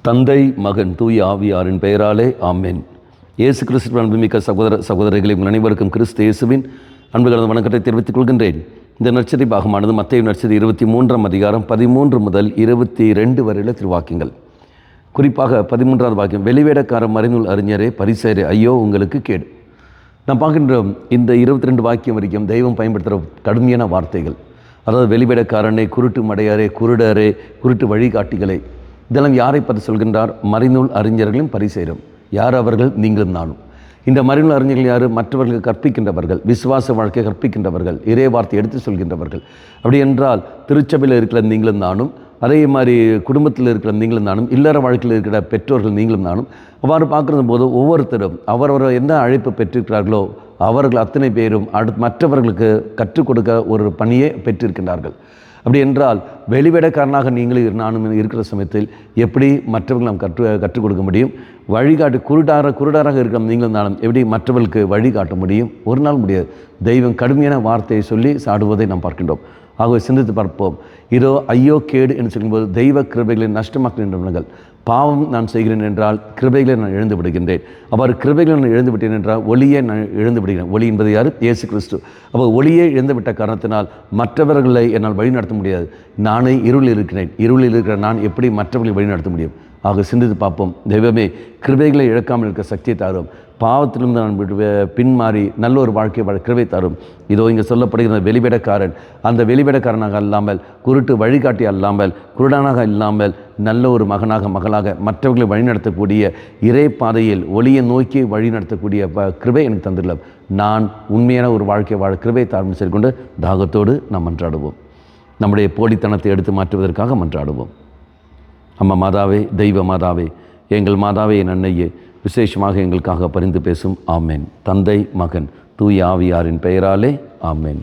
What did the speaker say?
தந்தை, மகன், தூய ஆவியாரின் பெயராலே ஆமென். இயேசு கிறிஸ்துவின் அன்புமிக்க சகோதரர்களை உங்கள் அனைவருக்கும் கிறிஸ்து இயேசுவின் அன்புகளது வணக்கத்தை தெரிவித்துக் கொள்கின்றேன். இந்த நற்செய்தி பாகமானது மத்தேயு நற்செய்தி 23 அதிகாரம் 13 முதல் 22 வரையில திருவாக்கியங்கள். குறிப்பாக 13வது வாக்கியம், வெளிவேடக்கார மறைநூல் அறிஞரே, பரிசேயரே, ஐயோ உங்களுக்கு கேடு. நாம் பார்க்கின்றோம் இந்த 22 வாக்கியம் வரைக்கும் தெய்வம் பயன்படுத்துகிற கடுமையான வார்த்தைகள். அதாவது வெளிவேடக்காரனே, குருட்டு மடையாரே, குருடரே, குருட்டு வழிகாட்டிகளே, இதெல்லாம் யாரை பற்றி சொல்கின்றார்? மறைநூல் அறிஞர்களும் பரிசேயரும். யார் அவர்கள்? நீங்களும் நானும். இந்த மறைநூல் அறிஞர்கள் யார்? மற்றவர்களுக்கு கற்பிக்கின்றவர்கள், விசுவாச வாழ்க்கை கற்பிக்கின்றவர்கள், இறை வார்த்தை எடுத்து சொல்கின்றவர்கள். அப்படி என்றால் திருச்சபையில் இருக்கிற நீங்களும் நானும், அதே மாதிரி குடும்பத்தில் இருக்கிற நீங்களும் நானும், இல்லற வாழ்க்கையில் இருக்கிற பெற்றோர்கள் நீங்களும் நானும். அவ்வாறு பார்க்குற போது ஒவ்வொருத்தரும் அவரவர் என்ன அழைப்பு பெற்றிருக்கிறார்களோ அவர்கள் அத்தனை பேரும் மற்றவர்களுக்கு கற்றுக் கொடுக்க ஒரு பணியை பெற்றிருக்கின்றார்கள். அப்படி என்றால் வெளிவேடக்காரனாக நீங்களும் நானும் இருக்கிற சமயத்தில் எப்படி மற்றவர்கள் நாம் கற்றுக் கொடுக்க முடியும்? வழிகாட்டு குருடாராக இருக்கிற நீங்களும் நானும் எப்படி மற்றவர்களுக்கு வழிகாட்ட முடியும்? ஒரு நாள் முடியாது. தெய்வம் கடுமையான வார்த்தையை சொல்லி சாடுவதை நாம் பார்க்கின்றோம். ஆகவே சிந்தித்து பார்ப்போம். இதோ ஐயோ கேடு என்று சொல்லும்போது தெய்வ கிருபைகளை நஷ்டமாக்குகின்றவர்கள். பாவம் நான் செய்கிறேன் என்றால் கிருபைகளை நான் இழந்து விடுகின்றேன். அவ்வாறு கிருபைகளை நான் இழந்து விட்டேன் என்றால் ஒளியை நான் இழந்து விடுகிறேன். ஒளி என்பது யார்? இயேசு கிறிஸ்து. அப்போ ஒளியை இழந்து விட்ட காரணத்தினால் மற்றவர்களை என்னால் வழிநடத்த முடியாது. நானே இருளில் இருக்கிறேன். இருளில் இருக்கிற நான் எப்படி மற்றவர்களை வழிநடத்த முடியும்? ஆக சிந்தித்து பார்ப்போம். தெய்வமே, கிருபைகளை இழக்காமல் இருக்க சக்தியை தாரும். பாவத்திலிருந்து நான் பின்மாறி நல்ல ஒரு வாழ்க்கை வாழ கிருபை தரும். இதோ இங்கே சொல்லப்படுகிற வெளிவேடக்காரன், அந்த வெளிவேடக்காரனாக அல்லாமல், குருட்டு வழிகாட்டி அல்லாமல், குருடானாக இல்லாமல், நல்ல ஒரு மகளாக மற்றவர்களை வழிநடத்தக்கூடிய இறை பாதையில் ஒளியை நோக்கி வழிநடத்தக்கூடிய கிருபை எனக்கு தந்துள்ளோம். நான் உண்மையான ஒரு வாழ்க்கை வாழ கிருபை தாரும் செய்து தாகத்தோடு நாம் மன்றாடுவோம். நம்முடைய போலித்தனத்தை எடுத்து மாற்றுவதற்காக மன்றாடுவோம். அம்மா மாதாவே, தெய்வ மாதாவே, எங்கள் மாதாவே, என் அன்னையே, விசேஷமாக எங்களுக்காக பரிந்து பேசும். ஆமேன். தந்தை, மகன், தூய ஆவியாரின் பெயராலே ஆமேன்.